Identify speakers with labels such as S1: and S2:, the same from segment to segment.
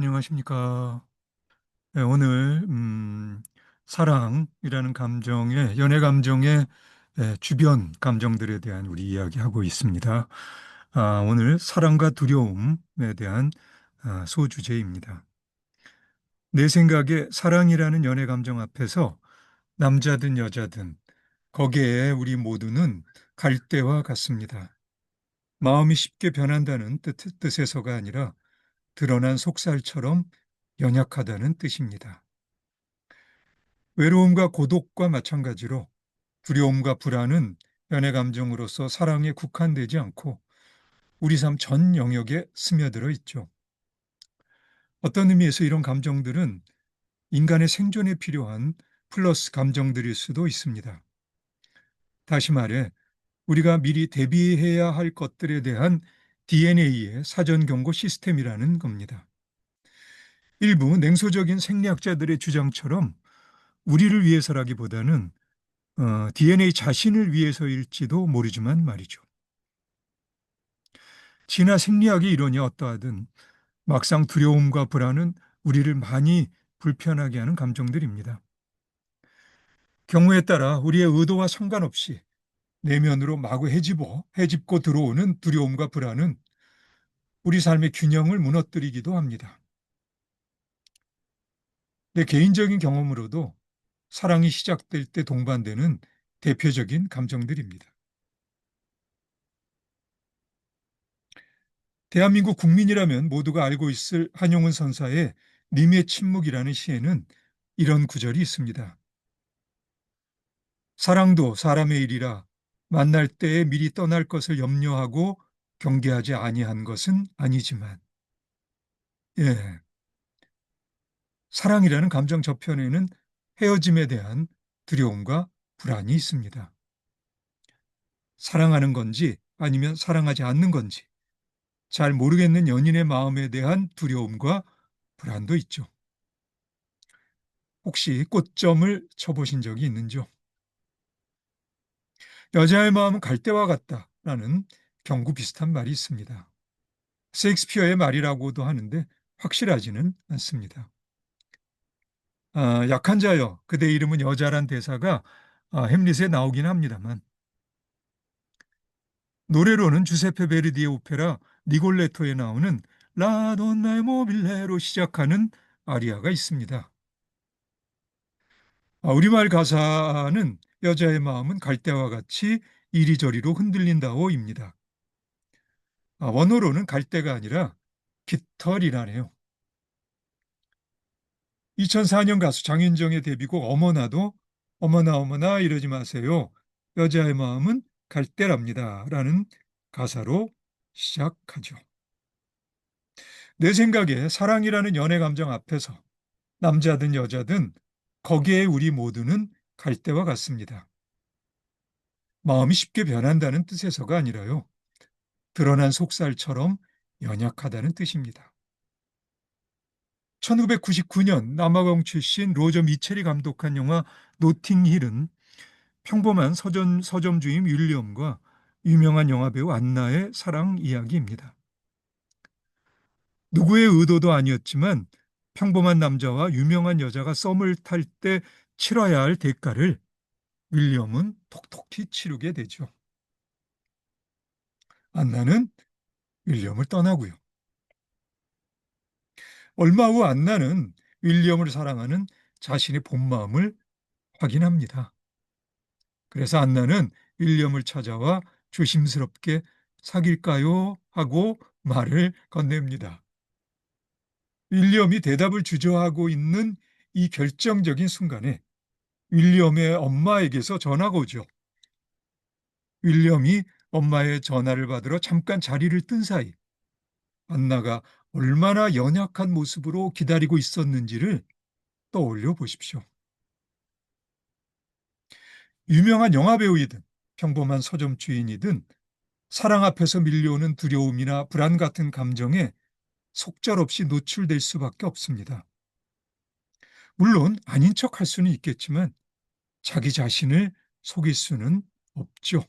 S1: 안녕하십니까. 네, 오늘 사랑이라는 감정의 연애 감정의 주변 감정들에 대한 우리 이야기하고 있습니다. 오늘 사랑과 두려움에 대한 소주제입니다. 내 생각에 사랑이라는 연애 감정 앞에서 남자든 여자든 거기에 우리 모두는 갈대와 같습니다. 마음이 쉽게 변한다는 뜻에서가 아니라 드러난 속살처럼 연약하다는 뜻입니다. 외로움과 고독과 마찬가지로 두려움과 불안은 연애 감정으로서 사랑에 국한되지 않고 우리 삶 전 영역에 스며들어 있죠. 어떤 의미에서 이런 감정들은 인간의 생존에 필요한 플러스 감정들일 수도 있습니다. 다시 말해 우리가 미리 대비해야 할 것들에 대한 DNA의 사전 경고 시스템이라는 겁니다. 일부 냉소적인 생리학자들의 주장처럼 우리를 위해서라기보다는 DNA 자신을 위해서일지도 모르지만 말이죠. 진화 생리학이 이러니 어떠하든 막상 두려움과 불안은 우리를 많이 불편하게 하는 감정들입니다. 경우에 따라 우리의 의도와 상관없이 내면으로 마구 헤집고 들어오는 두려움과 불안은 우리 삶의 균형을 무너뜨리기도 합니다. 내 개인적인 경험으로도 사랑이 시작될 때 동반되는 대표적인 감정들입니다. 대한민국 국민이라면 모두가 알고 있을 한용운 선사의 님의 침묵이라는 시에는 이런 구절이 있습니다. 사랑도 사람의 일이라 만날 때에 미리 떠날 것을 염려하고 경계하지 아니한 것은 아니지만, 예, 사랑이라는 감정 저편에는 헤어짐에 대한 두려움과 불안이 있습니다. 사랑하는 건지 아니면 사랑하지 않는 건지 잘 모르겠는 연인의 마음에 대한 두려움과 불안도 있죠. 혹시 꽃점을 쳐보신 적이 있는지요? 여자의 마음은 갈대와 같다라는 경구 비슷한 말이 있습니다. 셰익스피어의 말이라고도 하는데 확실하지는 않습니다. 약한 자여, 그대 이름은 여자란 대사가 햄릿에 나오긴 합니다만 노래로는 주세페 베르디의 오페라 니골레토에 나오는 라 돈나 모빌레로 시작하는 아리아가 있습니다. 우리말 가사는 여자의 마음은 갈대와 같이 이리저리로 흔들린다오입니다. 원어로는 갈대가 아니라 깃털이라네요. 2004년 가수 장윤정의 데뷔곡 어머나도 어머나 어머나 이러지 마세요. 여자의 마음은 갈대랍니다. 라는 가사로 시작하죠. 내 생각에 사랑이라는 연애 감정 앞에서 남자든 여자든 거기에 우리 모두는 갈대와 같습니다. 마음이 쉽게 변한다는 뜻에서가 아니라요. 드러난 속살처럼 연약하다는 뜻입니다. 1999년 남아공 출신 로저 미첼이 감독한 영화 노팅힐은 평범한 서점주임 윌리엄과 유명한 영화배우 안나의 사랑 이야기입니다. 누구의 의도도 아니었지만 평범한 남자와 유명한 여자가 썸을 탈 때 치러야 할 대가를 윌리엄은 톡톡히 치르게 되죠. 안나는 윌리엄을 떠나고요. 얼마 후 안나는 윌리엄을 사랑하는 자신의 본 마음을 확인합니다. 그래서 안나는 윌리엄을 찾아와 조심스럽게 사귈까요? 하고 말을 건넵니다. 윌리엄이 대답을 주저하고 있는 이 결정적인 순간에 윌리엄의 엄마에게서 전화가 오죠. 윌리엄이 엄마의 전화를 받으러 잠깐 자리를 뜬 사이 안나가 얼마나 연약한 모습으로 기다리고 있었는지를 떠올려 보십시오. 유명한 영화배우이든 평범한 서점 주인이든 사랑 앞에서 밀려오는 두려움이나 불안 같은 감정에 속절없이 노출될 수밖에 없습니다. 물론 아닌 척 할 수는 있겠지만 자기 자신을 속일 수는 없죠.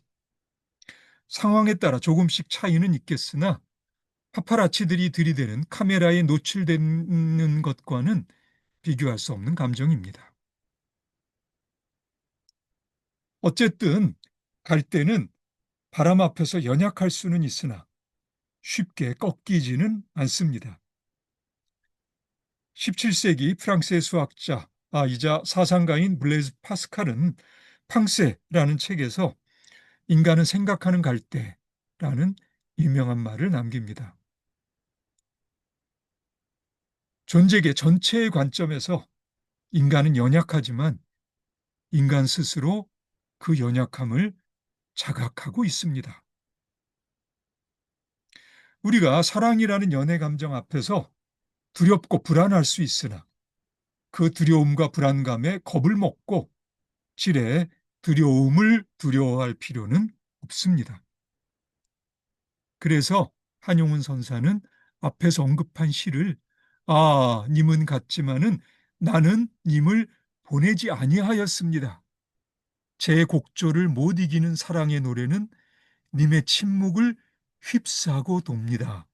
S1: 상황에 따라 조금씩 차이는 있겠으나 파파라치들이 들이대는 카메라에 노출되는 것과는 비교할 수 없는 감정입니다. 어쨌든 갈 때는 바람 앞에서 연약할 수는 있으나 쉽게 꺾이지는 않습니다. 17세기 프랑스의 수학자 이자 사상가인 블레즈 파스칼은 팡세라는 책에서 인간은 생각하는 갈대라는 유명한 말을 남깁니다. 존재계 전체의 관점에서 인간은 연약하지만 인간 스스로 그 연약함을 자각하고 있습니다. 우리가 사랑이라는 연애 감정 앞에서 두렵고 불안할 수 있으나 그 두려움과 불안감에 겁을 먹고 지레 두려움을 두려워할 필요는 없습니다. 그래서 한용운 선사는 앞에서 언급한 시를 님은 갔지만은 나는 님을 보내지 아니하였습니다. 제 곡조를 못 이기는 사랑의 노래는 님의 침묵을 휩싸고 돕니다.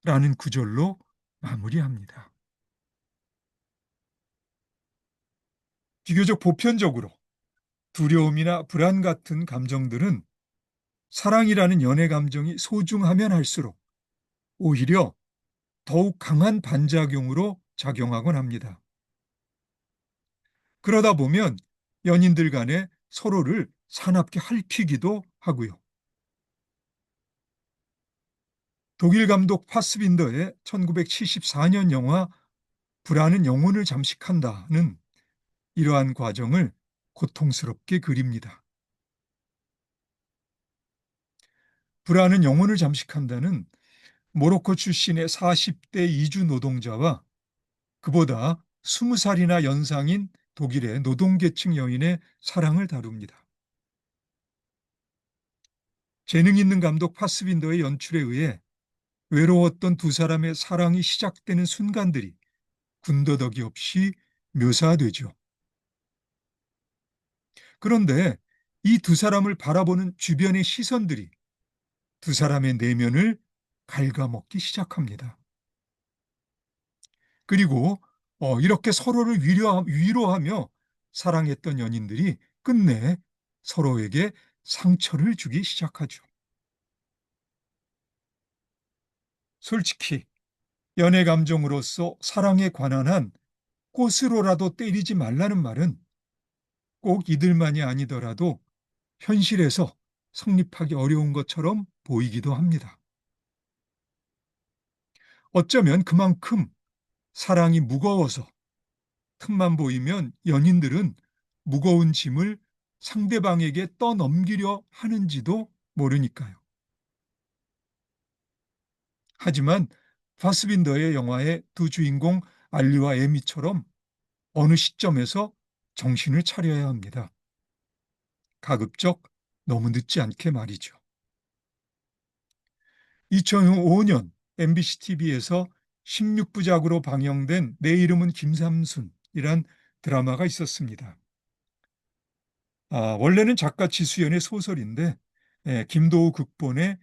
S1: 라는 구절로 마무리합니다. 비교적 보편적으로 두려움이나 불안 같은 감정들은 사랑이라는 연애 감정이 소중하면 할수록 오히려 더욱 강한 반작용으로 작용하곤 합니다. 그러다 보면 연인들 간에 서로를 사납게 핥히기도 하고요. 독일 감독 파스빈더의 1974년 영화 불안은 영혼을 잠식한다는 이러한 과정을 고통스럽게 그립니다. 불안은 영혼을 잠식한다는 모로코 출신의 40대 이주 노동자와 그보다 20살이나 연상인 독일의 노동계층 여인의 사랑을 다룹니다. 재능 있는 감독 파스빈더의 연출에 의해 외로웠던 두 사람의 사랑이 시작되는 순간들이 군더더기 없이 묘사되죠. 그런데 이 두 사람을 바라보는 주변의 시선들이 두 사람의 내면을 갉아먹기 시작합니다. 그리고 이렇게 서로를 위로하며 사랑했던 연인들이 끝내 서로에게 상처를 주기 시작하죠. 솔직히 연애 감정으로서 사랑에 관한 한 꽃으로라도 때리지 말라는 말은 꼭 이들만이 아니더라도 현실에서 성립하기 어려운 것처럼 보이기도 합니다. 어쩌면 그만큼 사랑이 무거워서 틈만 보이면 연인들은 무거운 짐을 상대방에게 떠넘기려 하는지도 모르니까요. 하지만 파스빈더의 영화의 두 주인공 알리와 에미처럼 어느 시점에서 정신을 차려야 합니다. 가급적 너무 늦지 않게 말이죠. 2005년 MBC TV에서 16부작으로 방영된 내 이름은 김삼순이란 드라마가 있었습니다. 원래는 작가 지수연의 소설인데 김도우 극본에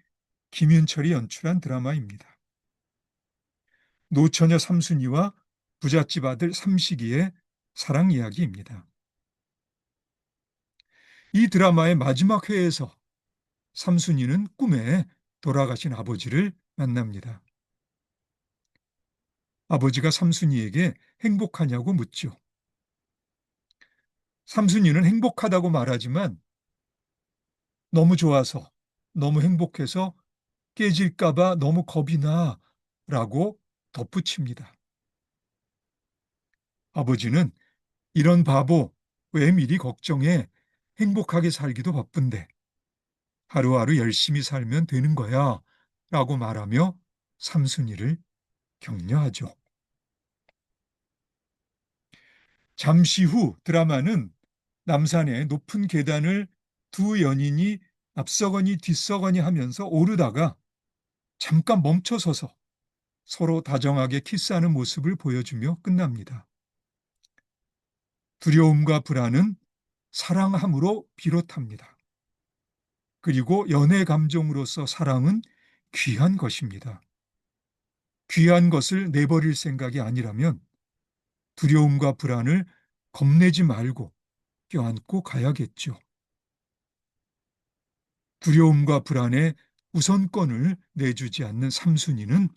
S1: 김윤철이 연출한 드라마입니다. 노처녀 삼순이와 부잣집 아들 삼식이의 사랑 이야기입니다. 이 드라마의 마지막 회에서 삼순이는 꿈에 돌아가신 아버지를 만납니다. 아버지가 삼순이에게 행복하냐고 묻죠. 삼순이는 행복하다고 말하지만 너무 좋아서, 너무 행복해서 깨질까봐 너무 겁이 나 라고 덧붙입니다. 아버지는 이런 바보, 왜 미리 걱정해? 행복하게 살기도 바쁜데 하루하루 열심히 살면 되는 거야 라고 말하며 삼순이를 격려하죠. 잠시 후 드라마는 남산의 높은 계단을 두 연인이 앞서거니 뒤서거니 하면서 오르다가 잠깐 멈춰서서 서로 다정하게 키스하는 모습을 보여주며 끝납니다. 두려움과 불안은 사랑함으로 비롯합니다. 그리고 연애 감정으로서 사랑은 귀한 것입니다. 귀한 것을 내버릴 생각이 아니라면 두려움과 불안을 겁내지 말고 껴안고 가야겠죠. 두려움과 불안에 우선권을 내주지 않는 삼순이는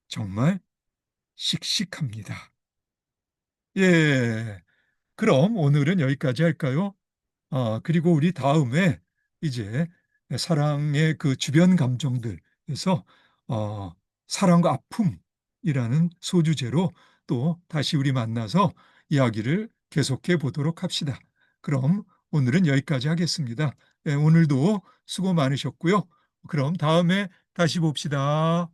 S1: 정말 씩씩합니다. 예. 그럼 오늘은 여기까지 할까요? 그리고 우리 다음에 이제 사랑의 그 주변 감정들에서 어, 사랑과 아픔이라는 소주제로 또 다시 우리 만나서 이야기를 계속해 보도록 합시다. 그럼 오늘은 여기까지 하겠습니다. 오늘도 수고 많으셨고요. 그럼 다음에 다시 봅시다.